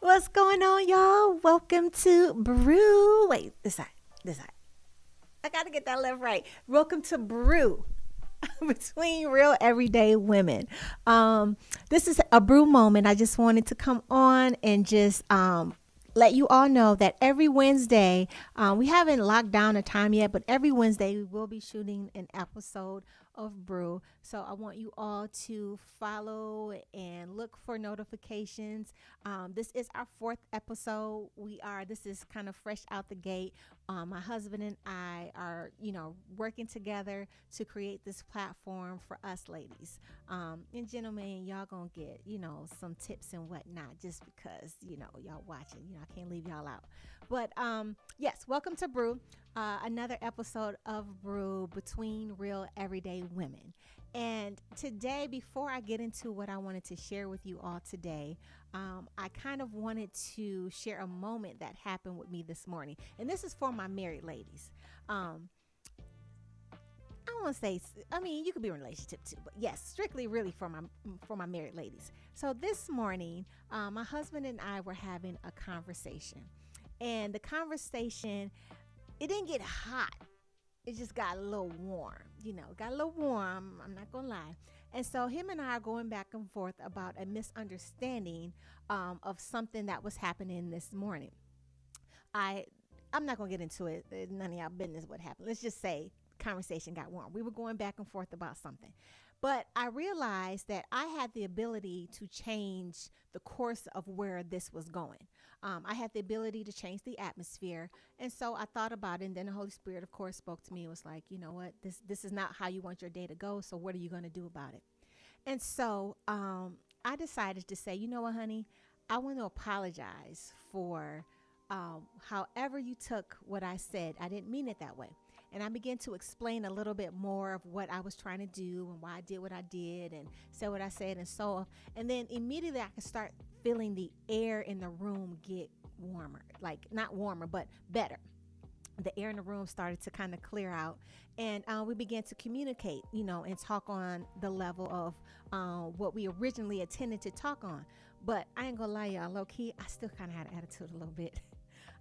What's going on, y'all? Welcome to Brew. Wait, this side, this side. I gotta get that left right. Welcome to Brew between real everyday women. Um, this is a brew moment. I just wanted to come on and just let you all know that every Wednesday, we haven't locked down a time yet, but every Wednesday we will be shooting an episode of Brew. So I want you all to follow and look for notifications. This is our fourth episode. This is kind of fresh out the gate. My husband and I are, working together to create this platform for us ladies. And gentlemen, y'all gonna get, some tips and whatnot just because, y'all watching. I can't leave y'all out. But yes, welcome to Brew, another episode of Brew between real everyday women. And today, before I get into what I wanted to share with you all today, I kind of wanted to share a moment that happened with me this morning. And this is for my married ladies. I don't want to say, I mean, you could be in a relationship too, but yes, strictly really for my married ladies. So this morning, my husband and I were having a conversation, and the conversation, it didn't get hot. It just got a little warm, got a little warm. I'm not gonna lie. And so him and I are going back and forth about a misunderstanding of something that was happening this morning. I I'm not gonna get into it. None of y'all business what happened. Let's just say conversation got warm. We were going back and forth about something. But I realized that I had the ability to change the course of where this was going. I had the ability to change the atmosphere. And so I thought about it. And then the Holy Spirit, of course, spoke to me. It was like, you know what? This is not how you want your day to go. So what are you going to do about it? And so I decided to say, you know what, honey? I want to apologize for however you took what I said. I didn't mean it that way. And I began to explain a little bit more of what I was trying to do and why I did what I did and said what I said and so on. And then immediately I could start feeling the air in the room get warmer, like not warmer, but better. The air in the room started to kind of clear out, and we began to communicate, and talk on the level of what we originally intended to talk on. But I ain't gonna lie, y'all, low key, I still kind of had an attitude a little bit.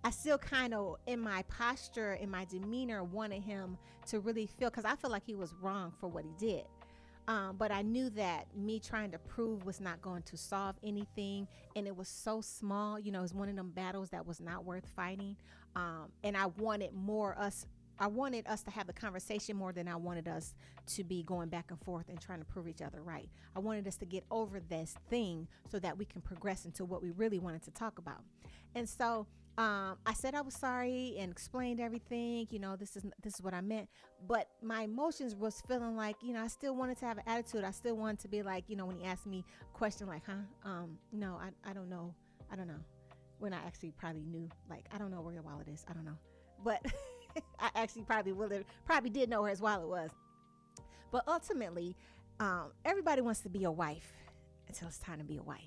I still kind of, in my posture, in my demeanor, wanted him to really feel, because I feel like he was wrong for what he did. But I knew that me trying to prove was not going to solve anything. And it was so small, it was one of them battles that was not worth fighting. And I wanted us to have the conversation more than I wanted us to be going back and forth and trying to prove each other right. I wanted us to get over this thing so that we can progress into what we really wanted to talk about. And so I said I was sorry and explained everything. This is what I meant. But my emotions was feeling like, I still wanted to have an attitude. I still wanted to be like, when he asked me a question like, no, I don't know. I don't know. When I actually probably knew, like, I don't know where your wallet is. I don't know. But I actually probably did know where his wallet was. But ultimately, everybody wants to be a wife until it's time to be a wife.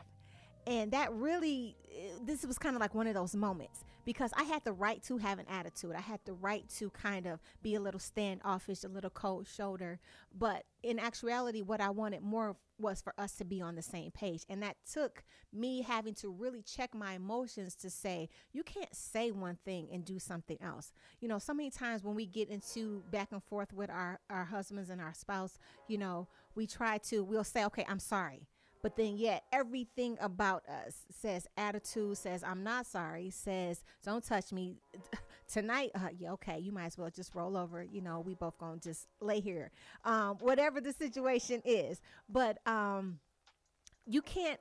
And that really, this was kind of like one of those moments, because I had the right to have an attitude. I had the right to kind of be a little standoffish, a little cold shoulder. But in actuality, what I wanted more was for us to be on the same page. And that took me having to really check my emotions to say, you can't say one thing and do something else. So many times when we get into back and forth with our husbands and our spouse, we'll say, okay, I'm sorry. But then yet everything about us says attitude, says I'm not sorry, says don't touch me tonight. Yeah, okay, you might as well just roll over. We both gonna just lay here, whatever the situation is. But you can't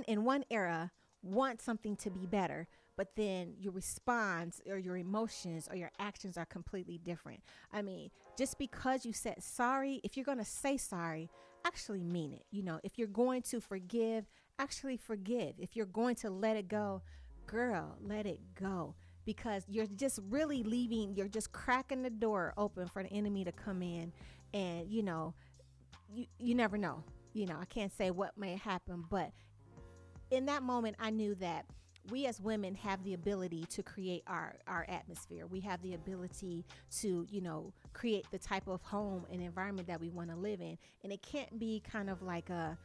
in one era want something to be better, but then your response or your emotions or your actions are completely different. I mean, just because you said sorry, if you're going to say sorry, actually mean it. If you're going to forgive, actually forgive. If you're going to let it go, girl, let it go. Because you're just really you're just cracking the door open for the enemy to come in. And, you never know. I can't say what may happen, but in that moment, I knew that we as women have the ability to create our atmosphere. We have the ability to, create the type of home and environment that we want to live in. And it can't be kind of like a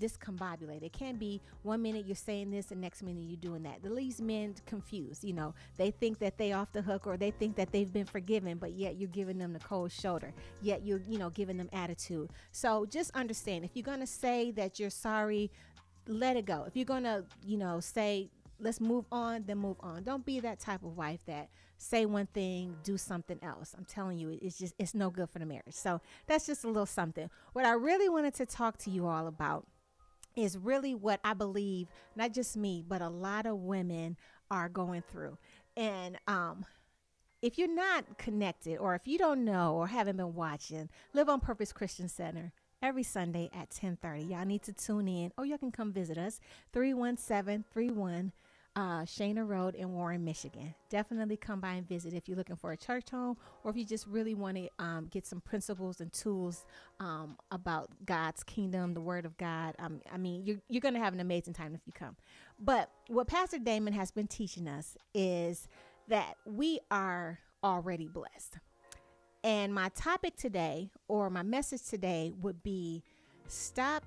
discombobulated. It can be one minute you're saying this and next minute you're doing that. That leaves men confused. They think that they off the hook, or they think that they've been forgiven, but yet you're giving them the cold shoulder. Yet you're, giving them attitude. So just understand, if you're going to say that you're sorry, let it go. If you're going to, say, let's move on, then move on. Don't be that type of wife that say one thing, do something else. I'm telling you, it's no good for the marriage. So that's just a little something. What I really wanted to talk to you all about is really what I believe, not just me, but a lot of women are going through. And if you're not connected, or if you don't know or haven't been watching Live on Purpose Christian Center every Sunday at 10:30, y'all need to tune in, or you can come visit us, 31731 Shana Road in Warren, Michigan. Definitely come by and visit if you're looking for a church home, or if you just really want to get some principles and tools about God's kingdom, the Word of God. You're going to have an amazing time if you come. But what Pastor Damon has been teaching us is that we are already blessed. And my topic today, or my message today, would be stop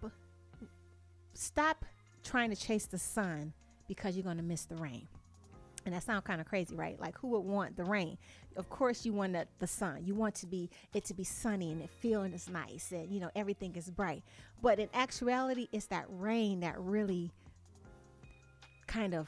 trying to chase the sun, because you're going to miss the rain. And that sounds kind of crazy, right? Like, who would want the rain? Of course you want the sun. You want it to be sunny and it feeling is nice, and everything is bright. But in actuality, it's that rain that really kind of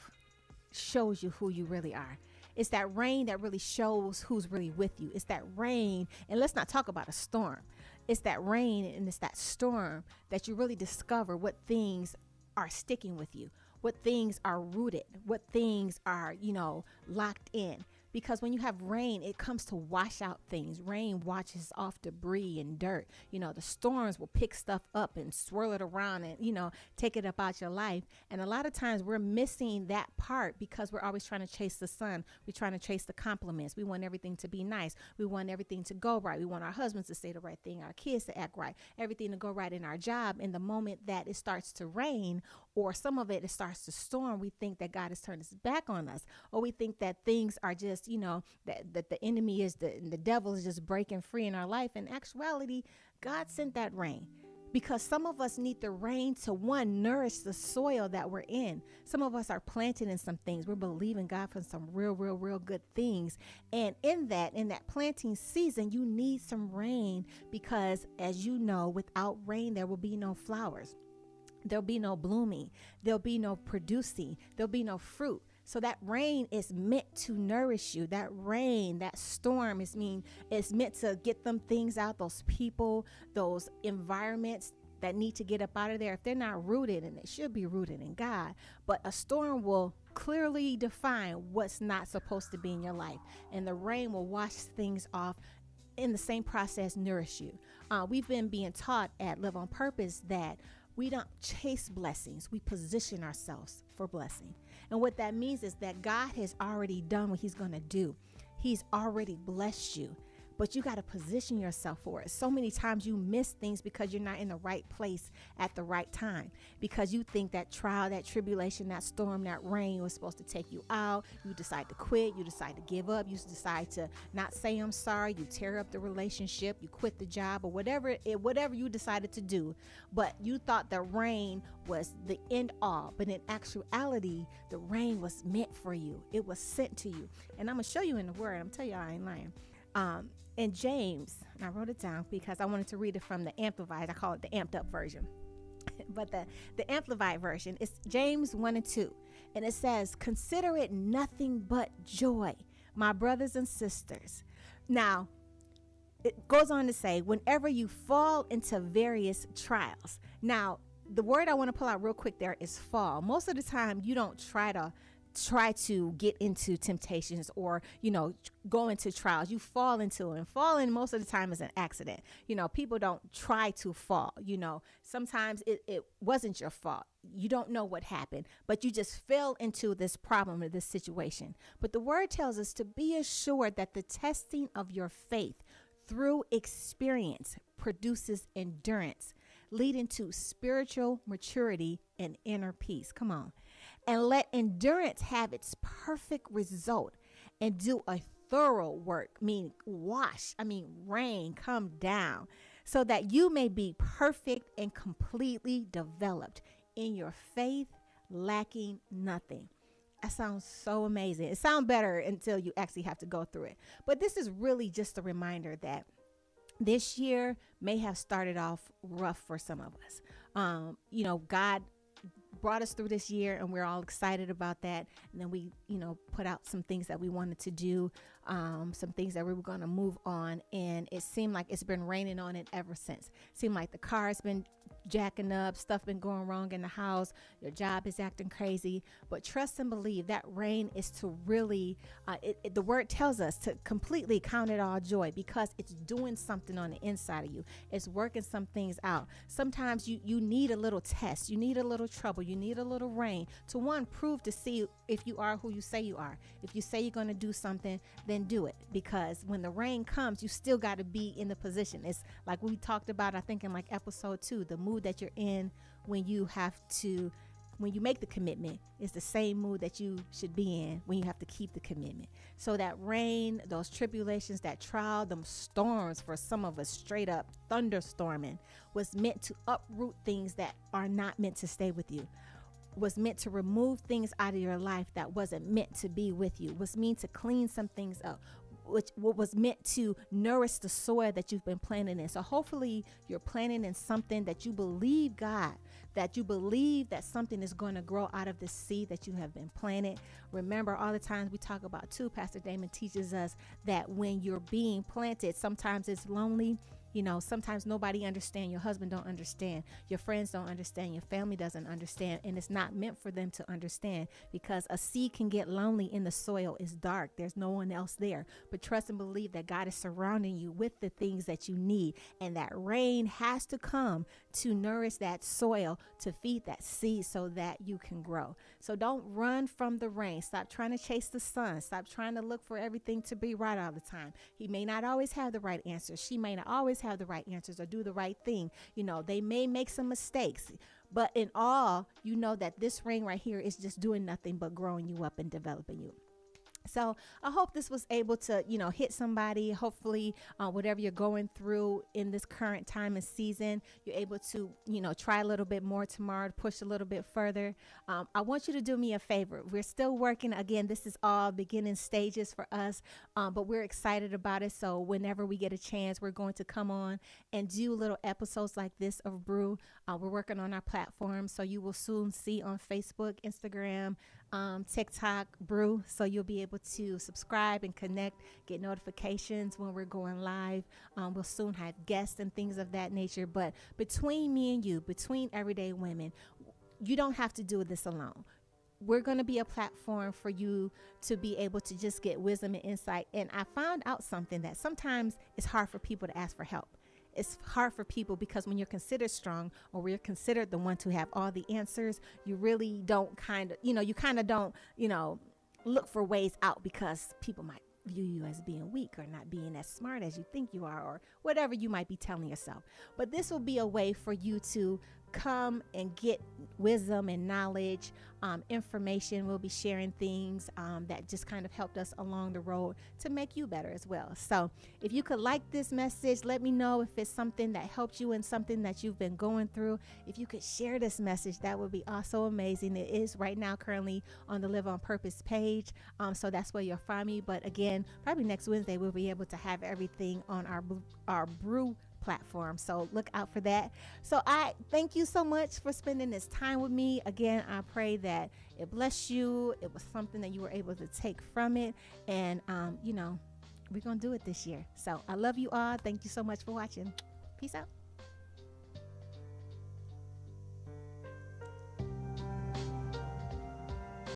shows you who you really are. It's that rain that really shows who's really with you. It's that rain, and let's not talk about a storm. It's that rain and it's that storm that you really discover what things are sticking with you, what things are rooted, what things are, locked in. Because when you have rain, it comes to wash out things. Rain washes off debris and dirt. The storms will pick stuff up and swirl it around and, take it up out your life. And a lot of times we're missing that part because we're always trying to chase the sun. We're trying to chase the compliments. We want everything to be nice. We want everything to go right. We want our husbands to say the right thing, our kids to act right, everything to go right in our job. And the moment that it starts to rain, or some of it starts to storm, we think that God has turned his back on us, or we think that things are just, that the enemy is the devil is just breaking free in our life. In actuality, God sent that rain because some of us need the rain to, one, nourish the soil that we're in. Some of us are planted in some things. We're believing God for some real good things. And in that planting season, you need some rain because, as you know, without rain, there will be no flowers. There'll be no blooming. There'll be no producing. There'll be no fruit. So that rain is meant to nourish you. That rain, that storm is meant to get them things out, those people, those environments that need to get up out of there. If they're not rooted, and they should be rooted in God, but a storm will clearly define what's not supposed to be in your life. And the rain will wash things off, in the same process nourish you. We've been being taught at Live on Purpose that we don't chase blessings. We position ourselves for blessing. And what that means is that God has already done what he's going to do. He's already blessed you, but you got to position yourself for it. So many times you miss things because you're not in the right place at the right time, because you think that trial, that tribulation, that storm, that rain was supposed to take you out. You decide to quit. You decide to give up. You decide to not say I'm sorry. You tear up the relationship. You quit the job, or whatever you decided to do. But you thought the rain was the end all. But in actuality, the rain was meant for you. It was sent to you. And I'm going to show you in the word. I'm telling you, I ain't lying. In James, and I wrote it down because I wanted to read it from the Amplified. I call it the amped up version. But the Amplified version is James 1:2. And it says, "Consider it nothing but joy, my brothers and sisters." Now, it goes on to say, whenever you fall into various trials. Now, the word I want to pull out real quick there is fall. Most of the time, you don't try to get into temptations or, go into trials. You fall into it, and falling most of the time is an accident. People don't try to fall. Sometimes it wasn't your fault. You don't know what happened, but you just fell into this problem or this situation. But the word tells us to be assured that the testing of your faith through experience produces endurance, leading to spiritual maturity and inner peace. Come on. And let endurance have its perfect result and do a thorough work, meaning rain come down, so that you may be perfect and completely developed in your faith, lacking nothing. That sounds so amazing. It sounds better until you actually have to go through it. But this is really just a reminder that this year may have started off rough for some of us. God brought us through this year and we're all excited about that. And then we, put out some things that we wanted to do, some things that we were going to move on. And it seemed like it's been raining on it ever since. Seemed like the car's been jacking up, stuff been going wrong in the house, your job is acting crazy. But trust and believe that rain is to really, the word tells us to completely count it all joy, because it's doing something on the inside of you. It's working some things out. Sometimes you need a little test, you need a little trouble, you need a little rain to, one, prove to see if you are who you say you are. If you say you're going to do something, then do it, because when the rain comes, you still got to be in the position. It's like we talked about, I think in like episode 2, the mood that you're in when you make the commitment is the same mood that you should be in when you have to keep the commitment. So that rain, those tribulations, that trial, them storms, for some of us straight up thunderstorming, was meant to uproot things that are not meant to stay with you, was meant to remove things out of your life that wasn't meant to be with you, was meant to clean some things up, which was meant to nourish the soil that you've been planting in. So hopefully you're planting in something that you believe God, that you believe that something is going to grow out of the seed that you have been planted. Remember, all the times we talk about too, Pastor Damon teaches us that when you're being planted, sometimes it's lonely. Sometimes nobody understands. Your husband don't understand. Your friends don't understand. Your family doesn't understand. And it's not meant for them to understand, because a seed can get lonely in the soil. It's dark. There's no one else there. But trust and believe that God is surrounding you with the things that you need. And that rain has to come to nourish that soil, to feed that seed so that you can grow. So don't run from the rain. Stop trying to chase the sun. Stop trying to look for everything to be right all the time. He may not always have the right answers. She may not always have the right answers or do the right thing. They may make some mistakes, but in all, that this rain right here is just doing nothing but growing you up and developing you. So I hope this was able to, hit somebody. Hopefully, whatever you're going through in this current time and season, you're able to, try a little bit more tomorrow, to push a little bit further. I want you to do me a favor. We're still working. Again, this is all beginning stages for us, but we're excited about it. So whenever we get a chance, we're going to come on and do little episodes like this of Brew. We're working on our platform, so you will soon see on Facebook, Instagram, TikTok, Brew. So you'll be able to subscribe and connect, get notifications when we're going live. We'll soon have guests and things of that nature. But between me and you, between everyday women, you don't have to do this alone. We're going to be a platform for you to be able to just get wisdom and insight. And I found out something, that sometimes it's hard for people to ask for help. It's hard for people because when you're considered strong, or we're considered the one to have all the answers, you really don't you kind of don't, look for ways out, because people might view you as being weak or not being as smart as you think you are, or whatever you might be telling yourself. But this will be a way for you to come and get wisdom and knowledge, information. We'll be sharing things that just kind of helped us along the road to make you better as well. So if you could like this message, let me know if it's something that helped you and something that you've been going through. If you could share this message, that would be also amazing. It is right now currently on the Live on Purpose page. So that's where you'll find me. But again, probably next Wednesday, we'll be able to have everything on our Brew platform. So look out for that. So I thank you so much for spending this time with me. Again, I pray that it blessed you. It was something that you were able to take from it. And, we're going to do it this year. So I love you all. Thank you so much for watching. Peace out.